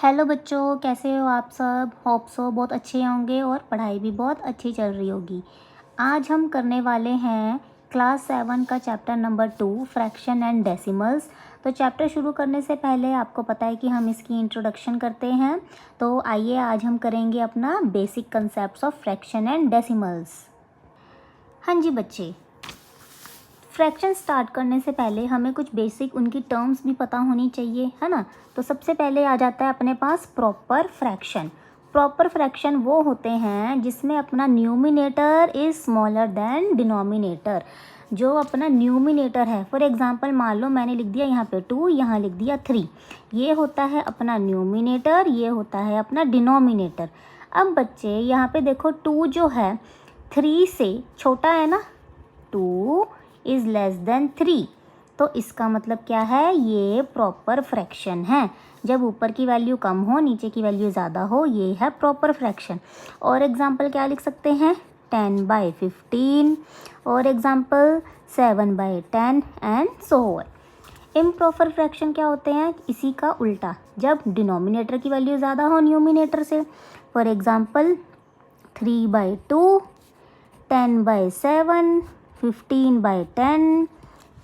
Hello बच्चों, कैसे हो आप सब। होप सो बहुत अच्छे होंगे और पढ़ाई भी बहुत अच्छी चल रही होगी। आज हम करने वाले हैं क्लास 7 का chapter number 2 fraction and decimals. तो चैप्टर शुरू करने से पहले आपको पता है कि हम इसकी इंट्रोडक्शन करते हैं। तो आइए आज हम करेंगे अपना basic concepts of fraction and decimals. हाँ जी बच्चे, फ्रैक्शन स्टार्ट करने से पहले हमें कुछ बेसिक उनकी टर्म्स भी पता होनी चाहिए, है ना। तो सबसे पहले आ जाता है अपने पास प्रॉपर फ्रैक्शन। प्रॉपर फ्रैक्शन वो होते हैं जिसमें अपना numerator is smaller than denominator. जो अपना न्यूमिनेटर है, फॉर एग्जांपल मान लो मैंने लिख दिया यहाँ पे 2, यहाँ लिख दिया 3। ये होता है अपना न्यूमिनेटर, ये होता है अपना डिनोमिनेटर। अब बच्चे यहाँ पे देखो 2 जो है 3 से छोटा है ना, 2 इज़ लेस देन 3। तो इसका मतलब क्या है, ये प्रॉपर फ्रैक्शन है। जब ऊपर की वैल्यू कम हो, नीचे की वैल्यू ज़्यादा हो, ये है प्रॉपर फ्रैक्शन। और एग्जांपल क्या लिख सकते हैं, 10/15 और example 7/10 and so on. Improper fraction क्या होते हैं, इसी का उल्टा, जब डिनोमिनेटर की वैल्यू ज़्यादा हो न्यूमिनेटर से। For example 3/2, 10/7, 15/10।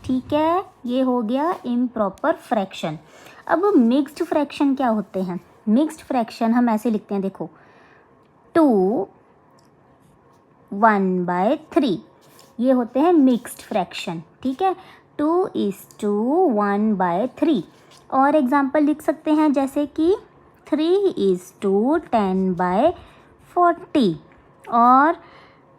ठीक है, ये हो गया इम्प्रॉपर फ्रैक्शन। अब मिक्स्ड फ्रैक्शन क्या होते हैं। मिक्स्ड फ्रैक्शन हम ऐसे लिखते हैं, देखो 2 1/3, ये होते हैं मिक्स्ड फ्रैक्शन। ठीक है, 2:1/3। और एग्जांपल लिख सकते हैं जैसे कि 3:10/40 और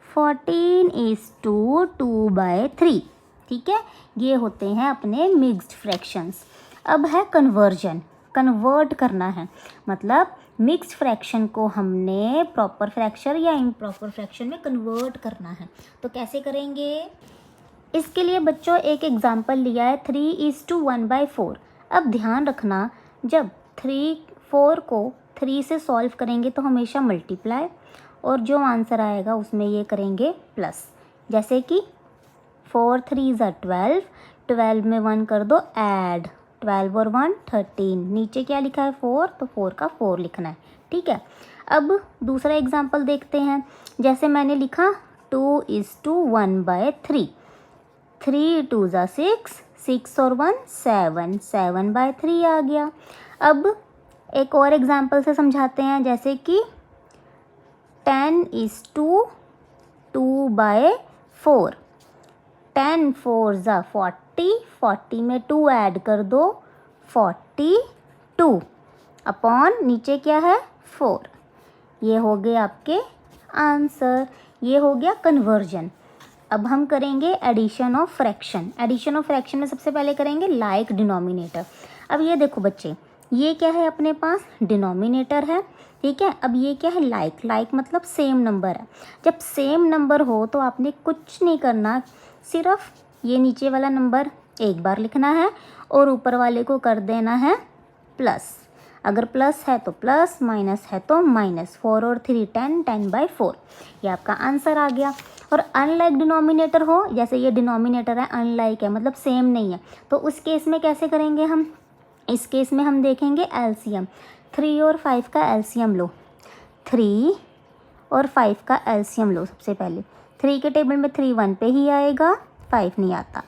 14:2/3। ठीक है, ये होते हैं अपने मिक्स्ड फ्रैक्शंस। अब है कन्वर्जन, कन्वर्ट करना है, मतलब मिक्स्ड फ्रैक्शन को हमने प्रॉपर फ्रैक्शन या इम्प्रॉपर फ्रैक्शन में कन्वर्ट करना है। तो कैसे करेंगे, इसके लिए बच्चों एक एग्जांपल लिया है 3:1/4। अब ध्यान रखना, जब 4 को 3 से सॉल्व करेंगे तो हमेशा मल्टीप्लाई, और जो आंसर आएगा उसमें ये करेंगे प्लस। जैसे कि 4 3 12, 12 में 1 कर दो ऐड, 12 और 1 13। नीचे क्या लिखा है 4, तो 4 का 4 लिखना है। ठीक है, अब दूसरा एग्जांपल देखते हैं। जैसे मैंने लिखा 2:1/3, 3 2 6, 6 और 1 7, 7/3 आ गया। अब एक और एग्जांपल से समझाते हैं, जैसे कि 10:2/4, 10 4 40, 40 में 2 ऐड कर दो 42 अपॉन नीचे क्या है 4। ये हो गए आपके आंसर, ये हो गया कन्वर्जन। अब हम करेंगे addition of fraction. Addition of fraction में सबसे पहले करेंगे लाइक डिनोमिनेटर। अब ये देखो बच्चे, ये क्या है अपने पास, डिनोमिनेटर है। ठीक है, अब ये क्या है, लाइक। लाइक मतलब सेम नंबर है। जब सेम नंबर हो तो आपने कुछ नहीं करना, सिर्फ ये नीचे वाला नंबर एक बार लिखना है और ऊपर वाले को कर देना है प्लस। अगर प्लस है तो प्लस, माइनस है तो माइनस। 4 और 3 10, 10/4, ये आपका आंसर आ गया। और अनलाइक डिनोमिनेटर हो, जैसे ये डिनोमिनेटर है, अनलाइक है मतलब सेम नहीं है, तो उस केस में कैसे करेंगे हम। इस केस में हम देखेंगे एलसीएम। 3 और 5 का एलसीएम लो, 3 और 5 का एलसीएम लो। सबसे पहले 3 के टेबल में 3 1 पे ही आएगा, 5 नहीं आता।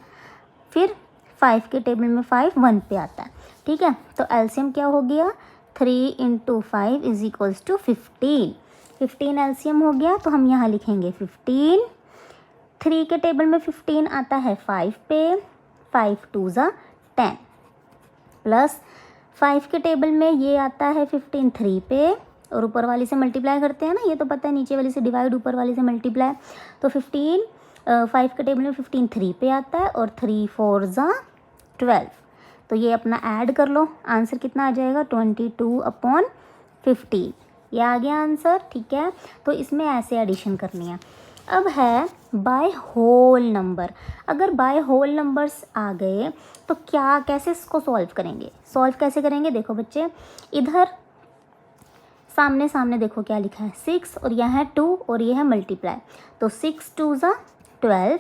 फिर 5 के टेबल में 5 1 पे आता है। ठीक है, तो एलसीएम क्या हो गया, 3 × 5 = 15। 15 एलसीएम हो गया, तो हम यहाँ लिखेंगे 15। 3 के टेबल में 15 आता है 5 पे, 5 2 10 प्लस 5 के टेबल में ये आता है 15 3 पे, और ऊपर वाली से मल्टीप्लाई करते हैं ना, ये तो पता है, नीचे वाली से डिवाइड, ऊपर वाली से मल्टीप्लाई। तो 15 5 के टेबल में 15 3 पे आता है, और 3 4 12। तो ये अपना ऐड कर लो, आंसर कितना आ जाएगा 22/15, ये आ गया आंसर। ठीक है, तो इसमें ऐसे एडिशन करनी है। अब है बाय होल नंबर। अगर बाय होल नंबर्स आ गए तो क्या, कैसे इसको सॉल्व करेंगे। सॉल्व कैसे करेंगे, देखो बच्चे, इधर सामने सामने देखो क्या लिखा है 6, और यहाँ है 2 और ये है मल्टीप्लाई। तो 6 2 12,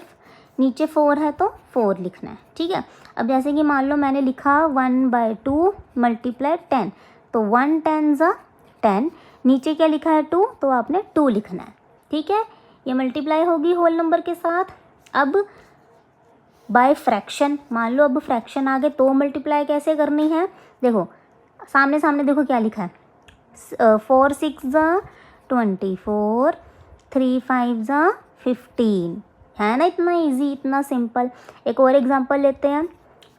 नीचे 4 है तो 4 लिखना है। ठीक है, अब जैसे कि मान लो मैंने लिखा 1/2 × 10, तो 1 10 ज़ा 10, नीचे क्या लिखा है 2, तो आपने 2 लिखना है। ठीक है, ये मल्टीप्लाई होगी होल नंबर के साथ। अब बाय फ्रैक्शन, मान लो अब फ्रैक्शन आ गए तो मल्टीप्लाई कैसे करनी है, देखो सामने सामने देखो क्या लिखा है, 4 6 ज़ा 24, 3 5 ज़ा 15, है ना, इतना इजी, इतना सिंपल। एक और एग्जांपल लेते हैं,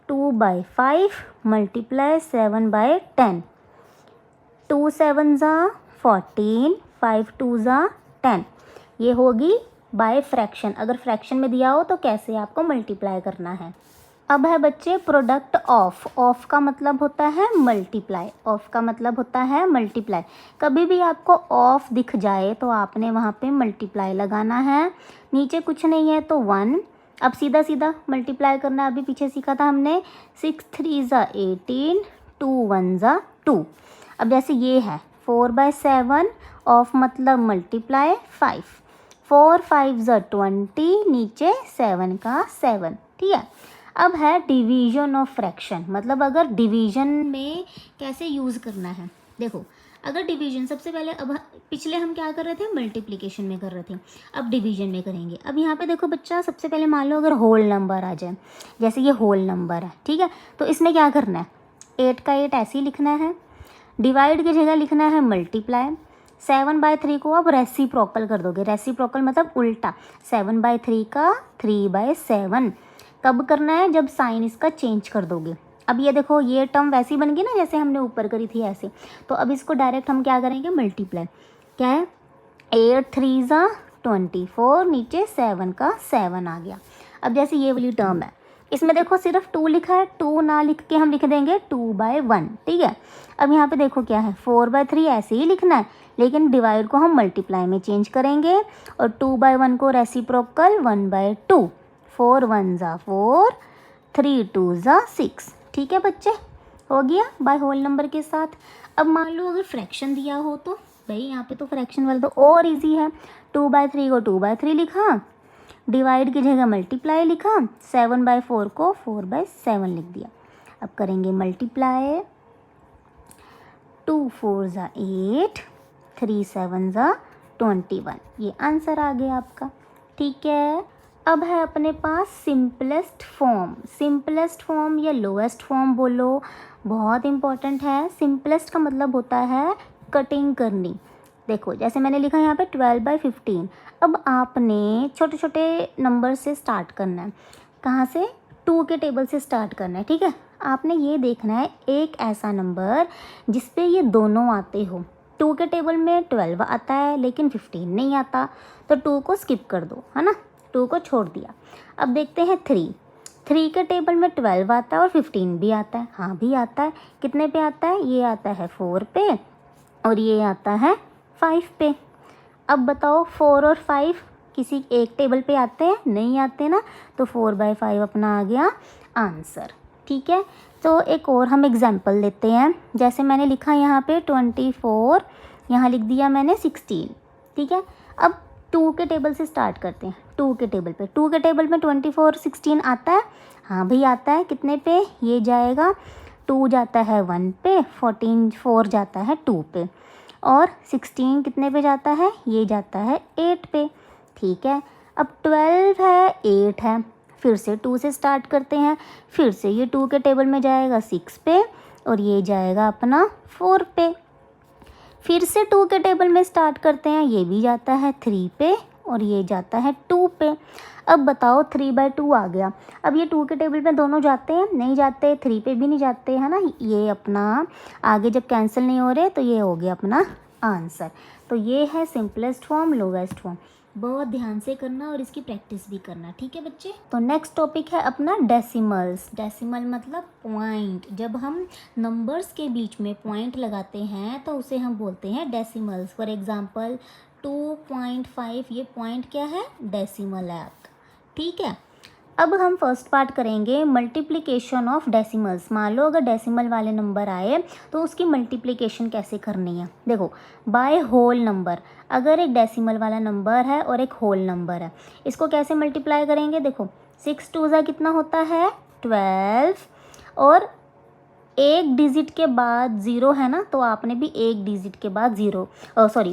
2/5 मल्टीप्लाई 7/10, 2 7 ज़ा 14, 5 2 ज़ा 10, ये होगी बाय फ्रैक्शन। अगर फ्रैक्शन में दिया हो तो कैसे आपको मल्टीप्लाई करना है। अब है बच्चे प्रोडक्ट ऑफ। ऑफ का मतलब होता है मल्टीप्लाई, ऑफ का मतलब होता है मल्टीप्लाई। कभी भी आपको ऑफ दिख जाए तो आपने वहाँ पे मल्टीप्लाई लगाना है, नीचे कुछ नहीं है तो 1। अब सीधा सीधा मल्टीप्लाई करना है, अभी पीछे सीखा था हमने, 6 3 ज़ा 18, 2 1 ज़ा 2। अब जैसे ये है 4/7, ऑफ मतलब मल्टीप्लाई 5, 4 5 ज़ा 20, नीचे 7 का 7। ठीक है, अब है डिवीजन ऑफ फ्रैक्शन, मतलब अगर डिवीजन में कैसे यूज़ करना है। देखो अगर डिवीजन, सबसे पहले अब पिछले हम क्या कर रहे थे, मल्टीप्लिकेशन में कर रहे थे, अब डिवीजन में करेंगे। अब यहाँ पे देखो बच्चा, सबसे पहले मान लो अगर होल नंबर आ जाए, जैसे ये होल नंबर है, ठीक है, तो इसमें क्या करना है, 8 का 8 ऐसे ही लिखना है, डिवाइड की जगह लिखना है मल्टीप्लाई। 7/3 को अब रेसिप्रोकल कर दोगे, रेसिप्रोकल मतलब उल्टा, 7/3 का 3/7। कब करना है, जब साइन इसका चेंज कर दोगे। अब ये देखो ये टर्म वैसी बन गई ना जैसे हमने ऊपर करी थी ऐसे, तो अब इसको डायरेक्ट हम क्या करेंगे, मल्टीप्लाई। क्या है, 8 3 ज़ा 24, नीचे 7 का 7 आ गया। अब जैसे ये वाली टर्म है, इसमें देखो सिर्फ 2 लिखा है, 2 ना लिख के हम लिख देंगे 2/1। ठीक है, अब यहाँ पे देखो क्या है, 4/3 ऐसे ही लिखना है, लेकिन डिवाइड को हम मल्टीप्लाई में चेंज करेंगे, और 2/1 को रेसिप्रोकल 1/2, 4 1 ज़ा 4, 3 2 ज़ा 6। ठीक है बच्चे, हो गया बाय होल नंबर के साथ। अब मान लो अगर फ्रैक्शन दिया हो तो भाई यहाँ पे तो फ्रैक्शन वाला तो और इजी है, 2/3 को 2/3 लिखा, डिवाइड की जगह मल्टीप्लाई लिखा, 7/4 को 4/7 लिख दिया। अब करेंगे मल्टीप्लाई, 2 4 ज़ा 8, 3 7 ज़ा 21, ये आंसर आ गया आपका। ठीक है, अब है अपने पास सिंपलेस्ट फॉर्म। सिंपलेस्ट फॉर्म या लोएस्ट फॉर्म बोलो, बहुत इंपॉर्टेंट है। सिंपलेस्ट का मतलब होता है कटिंग करनी। देखो जैसे मैंने लिखा यहाँ पे 12/15, अब आपने छोटे छोटे नंबर से स्टार्ट करना है। कहाँ से, 2 के टेबल से स्टार्ट करना है। ठीक है, आपने ये देखना है एक ऐसा नंबर जिसपे ये दोनों आते हो। 2 के टेबल में 12 आता है लेकिन 15 नहीं आता, तो 2 को स्किप कर दो, है ना, 2 को छोड़ दिया। अब देखते हैं 3 के टेबल में 12 आता है और 15 भी आता है, हाँ भी आता है। कितने पे आता है, ये आता है 4 पे और ये आता है 5 पे। अब बताओ 4 और 5 किसी एक टेबल पे आते हैं, नहीं आते ना, तो 4/5 अपना आ गया आंसर। ठीक है, तो एक और हम एग्जाम्पल लेते हैं। जैसे मैंने लिखा यहाँ पे 24, यहाँ लिख दिया मैंने 16। ठीक है, अब 2 के टेबल से स्टार्ट करते हैं। 2 के टेबल पे, 2 के टेबल में 24 16 आता है, हाँ भाई आता है। कितने पे, ये जाएगा 2 जाता है 1 पे, 14 4 जाता है 2 पे, और 16 कितने पे जाता है, ये जाता है 8 पे। ठीक है, अब 12 है 8 है, फिर से 2 से स्टार्ट करते हैं, फिर से ये 2 के टेबल में जाएगा 6 पे और ये जाएगा अपना 4 पे। फिर से 2 के टेबल में स्टार्ट करते हैं, ये भी जाता है 3 पे और ये जाता है 2 पे। अब बताओ 3/2 आ गया। अब ये 2 के टेबल में दोनों जाते हैं, नहीं जाते, 3 पे भी नहीं जाते, है ना। ये अपना आगे जब कैंसिल नहीं हो रहे तो ये हो गया अपना आंसर। तो ये है सिंपलेस्ट फॉर्म, लोवेस्ट फॉर्म। बहुत ध्यान से करना और इसकी प्रैक्टिस भी करना। ठीक है बच्चे, तो नेक्स्ट टॉपिक है अपना डेसिमल्स। डेसिमल मतलब पॉइंट। जब हम नंबर्स के बीच में पॉइंट लगाते हैं तो उसे हम बोलते हैं डेसिमल्स। फॉर एग्जांपल 2.5, ये पॉइंट क्या है, डेसिमल है आपका। ठीक है, अब हम फर्स्ट पार्ट करेंगे मल्टीप्लिकेशन ऑफ डेसिमल्स। मान लो अगर डेसिमल वाले नंबर आए तो उसकी मल्टीप्लिकेशन कैसे करनी है। देखो बाय होल नंबर, अगर एक डेसिमल वाला नंबर है और एक होल नंबर है, इसको कैसे मल्टीप्लाई करेंगे। देखो 6 2 ज़ा कितना होता है 12, और एक डिजिट के बाद ज़ीरो है ना, तो आपने भी एक डिजिट के बाद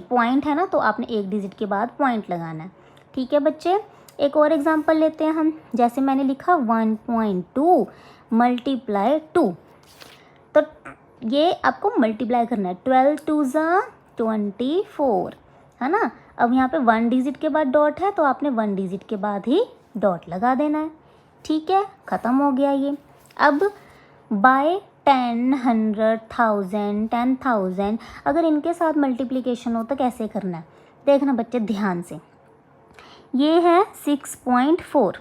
पॉइंट है ना, तो आपने एक डिजिट के बाद पॉइंट लगाना है। ठीक है बच्चे, एक और एग्जांपल लेते हैं हम। जैसे मैंने लिखा 1.2 मल्टीप्लाई 2, तो ये आपको मल्टीप्लाई करना है। 12 2 ज़ा 24 है ना। अब यहाँ पे 1 डिजिट के बाद डॉट है, तो आपने 1 डिजिट के बाद ही डॉट लगा देना है। ठीक है, ख़त्म हो गया ये। अब बाय 10, 100, 1000, 10,000 अगर इनके साथ मल्टीप्लिकेशन हो तो कैसे करना है, देखना बच्चे ध्यान से। ये है 6.4,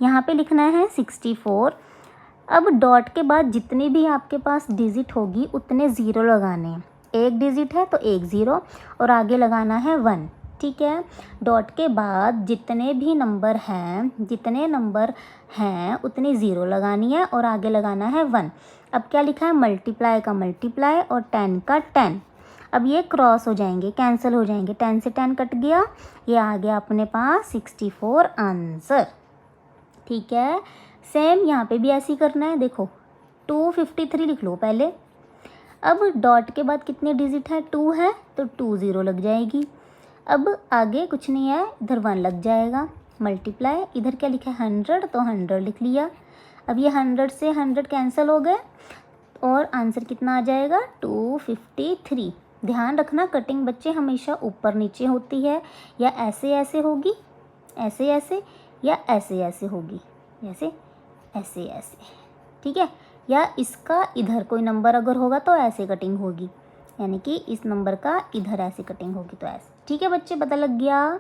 यहाँ पे लिखना है 64। अब डॉट के बाद जितनी भी आपके पास डिजिट होगी उतने ज़ीरो लगाने हैं। एक डिजिट है तो एक ज़ीरो और आगे लगाना है 1। ठीक है, डॉट के बाद जितने नंबर हैं उतनी ज़ीरो लगानी है और आगे लगाना है 1। अब क्या लिखा है, मल्टीप्लाई का मल्टीप्लाई और 10 का 10। अब ये क्रॉस हो जाएंगे, कैंसिल हो जाएंगे, 10 से 10 कट गया, ये आ गया अपने पास 64 आंसर। ठीक है, सेम यहाँ पे भी ऐसे ही करना है। देखो 253 लिख लो पहले। अब डॉट के बाद कितने डिजिट है, 2 है, तो 2 ज़ीरो लग जाएगी। अब आगे कुछ नहीं है, इधर 1 लग जाएगा, मल्टीप्लाई, इधर क्या लिखा है 100, तो 100 लिख लिया। अब ये 100 से 100 कैंसिल हो गए और आंसर कितना आ जाएगा, 253। ध्यान रखना कटिंग बच्चे हमेशा ऊपर नीचे होती है, या ऐसे ऐसे होगी, ऐसे ऐसे, या ऐसे ऐसे होगी, जैसे ऐसे ऐसे। ठीक है, या इसका इधर कोई नंबर अगर होगा तो ऐसे कटिंग होगी, यानी कि इस नंबर का इधर ऐसे कटिंग होगी, तो ऐसे। ठीक है बच्चे, पता लग गया।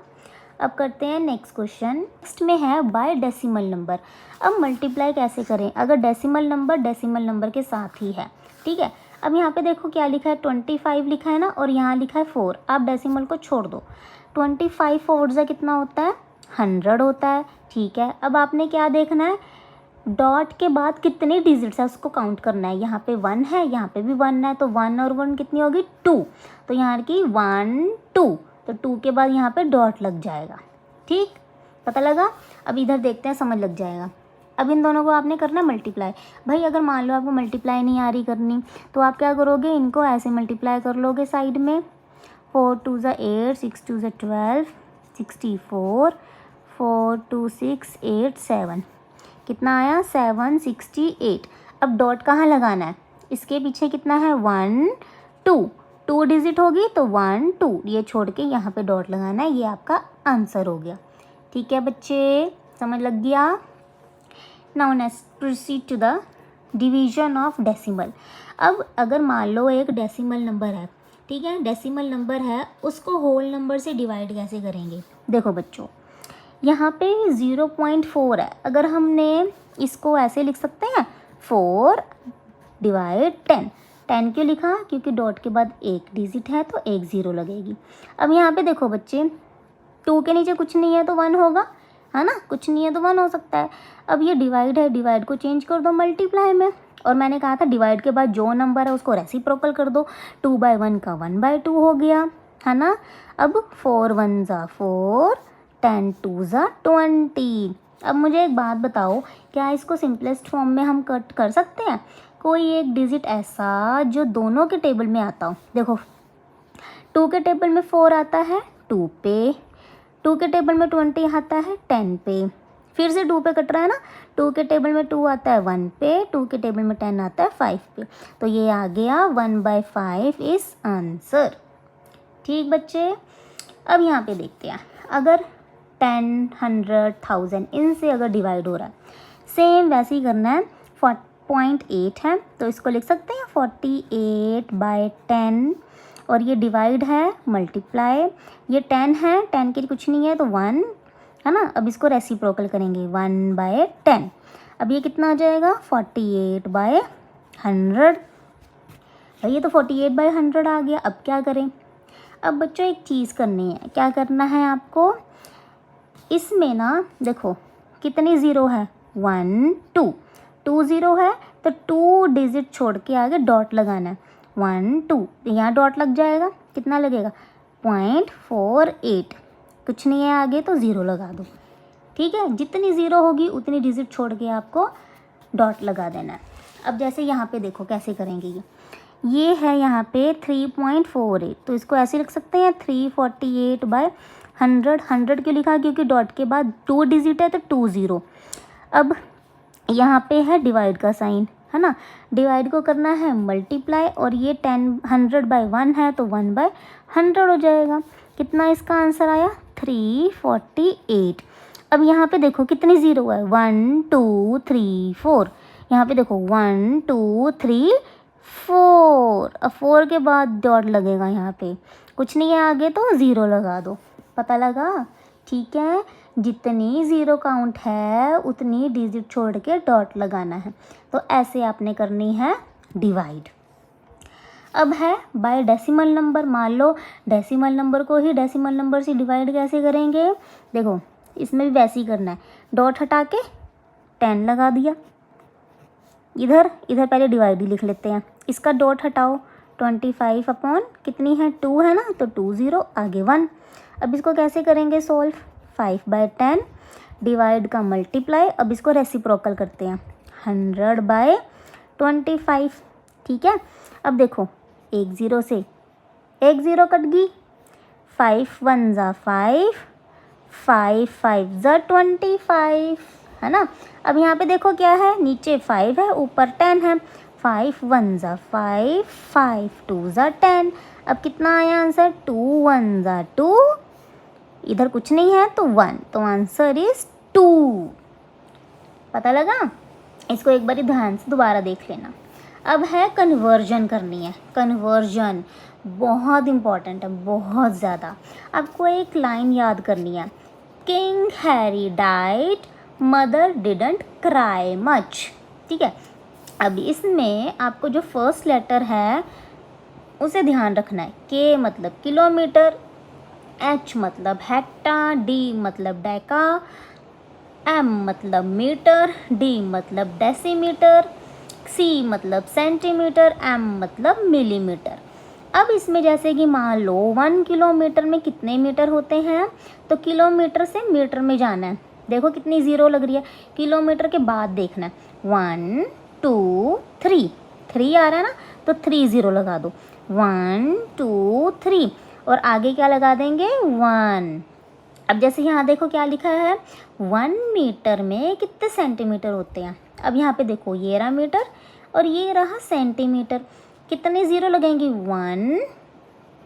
अब करते हैं नेक्स्ट क्वेश्चन। नेक्स्ट में है बाय डेसिमल नंबर। अब मल्टीप्लाई कैसे करें अगर डेसिमल नंबर के साथ ही है। ठीक है, अब यहाँ पे देखो क्या लिखा है, 25 लिखा है ना, और यहाँ लिखा है 4। आप डेसिमल को छोड़ दो, 25 4 से कितना होता है, 100 होता है। ठीक है, अब आपने क्या देखना है, डॉट के बाद कितने डिजिट्स है उसको काउंट करना है। यहाँ पे 1 है, यहाँ पे भी 1 है, तो 1 और 1 कितनी होगी, 2। तो यहाँ की 1 2, तो 2 के बाद यहाँ पे डॉट लग जाएगा। ठीक, पता लगा। अब इधर देखते हैं, समझ लग जाएगा। अब इन दोनों को आपने करना है मल्टीप्लाई। भाई अगर मान लो आपको मल्टीप्लाई नहीं आ रही करनी, तो आप क्या करोगे, इनको ऐसे मल्टीप्लाई कर लोगे साइड में। 4 2 ज़ा 8, 6 2 ज़ा 12, 64, 4 2 6 8 7, कितना आया 768। अब डॉट कहाँ लगाना है, इसके पीछे कितना है 1 2 डिजिट होगी तो 1 2, ये छोड़ के यहाँ पे डॉट लगाना है। ये आपका आंसर हो गया। ठीक है बच्चे, समझ लग गया। Now next proceed to the division of decimal. अब अगर मान लो एक डेसिमल नंबर है, ठीक है, डेसिमल नंबर है, उसको होल नंबर से डिवाइड कैसे करेंगे। देखो बच्चों, यहाँ पे 0.4 है, अगर हमने इसको ऐसे लिख सकते हैं 4 डिवाइड 10। 10 क्यों लिखा, क्योंकि डॉट के बाद एक डिजिट है तो एक ज़ीरो लगेगी। अब यहाँ पे देखो बच्चे, 2 के नीचे कुछ नहीं है तो 1 होगा, है ना, कुछ नहीं है तो 1 हो सकता है। अब ये डिवाइड है, डिवाइड को चेंज कर दो मल्टीप्लाई में, और मैंने कहा था डिवाइड के बाद जो नंबर है उसको रेसिप्रोकल कर दो। 2/1 का 1/2 हो गया, है ना। अब 4 1 ज़ा 4, 10 2 ज़ा 20। अब मुझे एक बात बताओ, क्या इसको सिंपलेस्ट फॉर्म में हम कट कर सकते हैं। कोई एक डिजिट ऐसा जो दोनों के टेबल में आता हो। देखो 2 के टेबल में 4 आता है 2 पे, 2 के टेबल में 20 आता है 10 पे, फिर से 2 पे कट रहा है ना। 2 के टेबल में 2 आता है 1 पे, 2 के टेबल में 10 आता है 5 पे, तो ये आ गया 1/5 इज आंसर। ठीक बच्चे, अब यहाँ पे देखते हैं, अगर 10 100 1000 इनसे अगर डिवाइड हो रहा है, सेम वैसे ही करना है। 0.8 है तो इसको लिख सकते हैं 48/10, और ये डिवाइड है मल्टीप्लाई, ये 10 है, 10 के कुछ नहीं है तो 1, है ना। अब इसको रेसिप्रोकल करेंगे 1/10। अब ये कितना आ जाएगा 48/100। ये तो 48/100 आ गया। अब क्या करें, अब बच्चों एक चीज़ करनी है। क्या करना है आपको, इसमें ना देखो कितनी ज़ीरो है, 1 2 ज़ीरो है, तो 2 डिजिट छोड़ के आगे डॉट लगाना है। 1 2, यहाँ डॉट लग जाएगा, कितना लगेगा 0.48, कुछ नहीं है आगे तो ज़ीरो लगा दो। ठीक है, जितनी ज़ीरो होगी उतनी डिजिट छोड़ के आपको डॉट लगा देना है। अब जैसे यहाँ पे देखो कैसे करेंगे, ये है यहाँ पे 3.48, तो इसको ऐसे लिख सकते हैं 348/100। 100 क्यों लिखा, क्योंकि डॉट के बाद 2 डिजिट है तो 20। अब यहाँ पे है डिवाइड का साइन, है ना, डिवाइड को करना है मल्टीप्लाई, और ये 100/1 है तो 1/100 हो जाएगा। कितना इसका आंसर आया, 348। अब यहाँ पे देखो कितनी ज़ीरो है, 1 2 3 4। यहाँ पे देखो 1 2 3 4। अब 4 के बाद डॉट लगेगा, यहाँ पे कुछ नहीं है आगे तो ज़ीरो लगा दो। पता लगा, ठीक है, जितनी ज़ीरो काउंट है उतनी डिजिट छोड़ के डॉट लगाना है। तो ऐसे आपने करनी है डिवाइड। अब है बाय डेसिमल नंबर। मान लो डेसिमल नंबर को ही डेसिमल नंबर से डिवाइड कैसे करेंगे, देखो इसमें भी वैसे ही करना है, डॉट हटा के 10 लगा दिया। इधर पहले डिवाइड ही लिख लेते हैं, इसका डॉट हटाओ, 25 अपॉन कितनी है 2 है ना, तो 20 आगे 1। अब इसको कैसे करेंगे सॉल्व, 5/10 डिवाइड का मल्टीप्लाई। अब इसको रेसिप्रोकल करते हैं, 100/25, ठीक है। अब देखो एक ज़ीरो से एक ज़ीरो कट गई, 5 1 ज़ा 5, 5 5 ज़ा 25, है ना। अब यहाँ पे देखो क्या है, नीचे 5 है ऊपर 10 है, 5 1 ज़ा 5, 5 2 ज़ा 10। अब कितना आया आंसर, 2 1 ज़ा 2, इधर कुछ नहीं है तो 1, तो आंसर इज 2। पता लगा, इसको एक बार ध्यान से दोबारा देख लेना। अब है कन्वर्जन करनी है, कन्वर्जन बहुत इम्पॉर्टेंट है, बहुत ज़्यादा। आपको एक लाइन याद करनी है, king Harry died mother didn't cry much, ठीक है। अब इसमें आपको जो फर्स्ट लेटर है उसे ध्यान रखना है, के मतलब किलोमीटर, एच मतलब हेक्टा, डी मतलब डेका, एम मतलब मीटर, डी मतलब डेसीमीटर, सी मतलब सेंटीमीटर, एम मतलब मिलीमीटर। अब इसमें जैसे कि मान लो 1 किलोमीटर में कितने मीटर होते हैं, तो किलोमीटर से मीटर में जाना है। देखो कितनी ज़ीरो लग रही है, किलोमीटर के बाद देखना है, 1 2 3, 3 आ रहा है ना, तो 3 ज़ीरो लगा दो, 1 2 3, और आगे क्या लगा देंगे 1। अब जैसे यहाँ देखो क्या लिखा है, 1 मीटर में कितने सेंटीमीटर होते हैं। अब यहाँ पे देखो ये रहा मीटर और ये रहा सेंटीमीटर, कितने ज़ीरो लगेंगे 1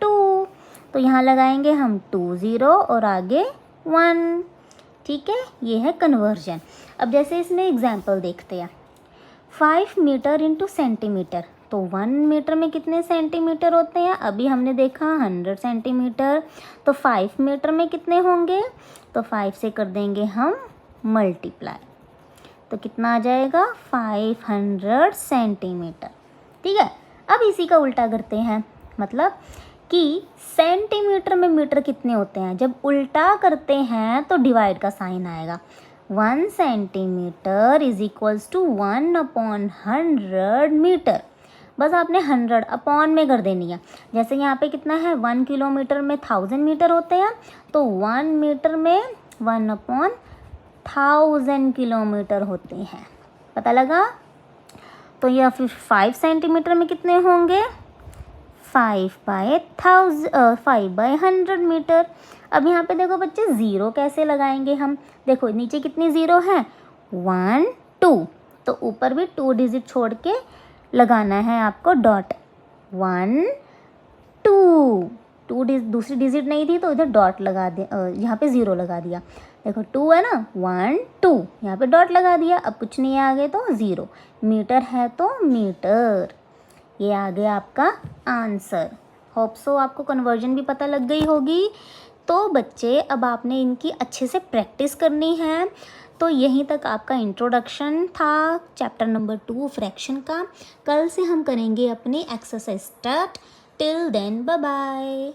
2, तो यहाँ लगाएंगे हम 2 ज़ीरो और आगे 1, ठीक है। ये है कन्वर्जन। अब जैसे इसमें एग्जाम्पल देखते हैं, 5 मीटर इंटू सेंटीमीटर, तो 1 मीटर में कितने सेंटीमीटर होते हैं, अभी हमने देखा 100 सेंटीमीटर, तो 5 मीटर में कितने होंगे, तो 5 से कर देंगे हम मल्टीप्लाई, तो कितना आ जाएगा 500 सेंटीमीटर, ठीक है। अब इसी का उल्टा करते हैं, मतलब कि सेंटीमीटर में मीटर कितने होते हैं, जब उल्टा करते हैं तो डिवाइड का साइन आएगा। 1 centimetre is equals to 1/100 metre. बस आपने 100 अपॉन में कर देनी है। जैसे यहाँ पे कितना है, 1 किलोमीटर में 1000 मीटर होते हैं, तो 1 मीटर में 1/1000 किलोमीटर होते हैं। पता लगा। तो यह फिर 5 सेंटीमीटर में कितने होंगे, 5/100 मीटर। अब यहाँ पे देखो बच्चे ज़ीरो कैसे लगाएंगे हम, देखो नीचे कितनी ज़ीरो है 1 2, तो ऊपर भी 2 डिजिट छोड़ के लगाना है आपको डॉट, 1 2 दूसरी डिजिट नहीं थी तो इधर डॉट लगा दे, यहाँ पे ज़ीरो लगा दिया। देखो 2 है ना, 1 2 यहाँ पे डॉट लगा दिया। अब कुछ नहीं है आगे तो ज़ीरो, मीटर है तो मीटर। ये आ गया आपका आंसर। होप सो आपको कन्वर्जन भी पता लग गई होगी। तो बच्चे अब आपने इनकी अच्छे से प्रैक्टिस करनी है। तो यहीं तक आपका इंट्रोडक्शन था चैप्टर नंबर 2 फ्रैक्शन का। कल से हम करेंगे अपनी exercise start. Till then bye bye.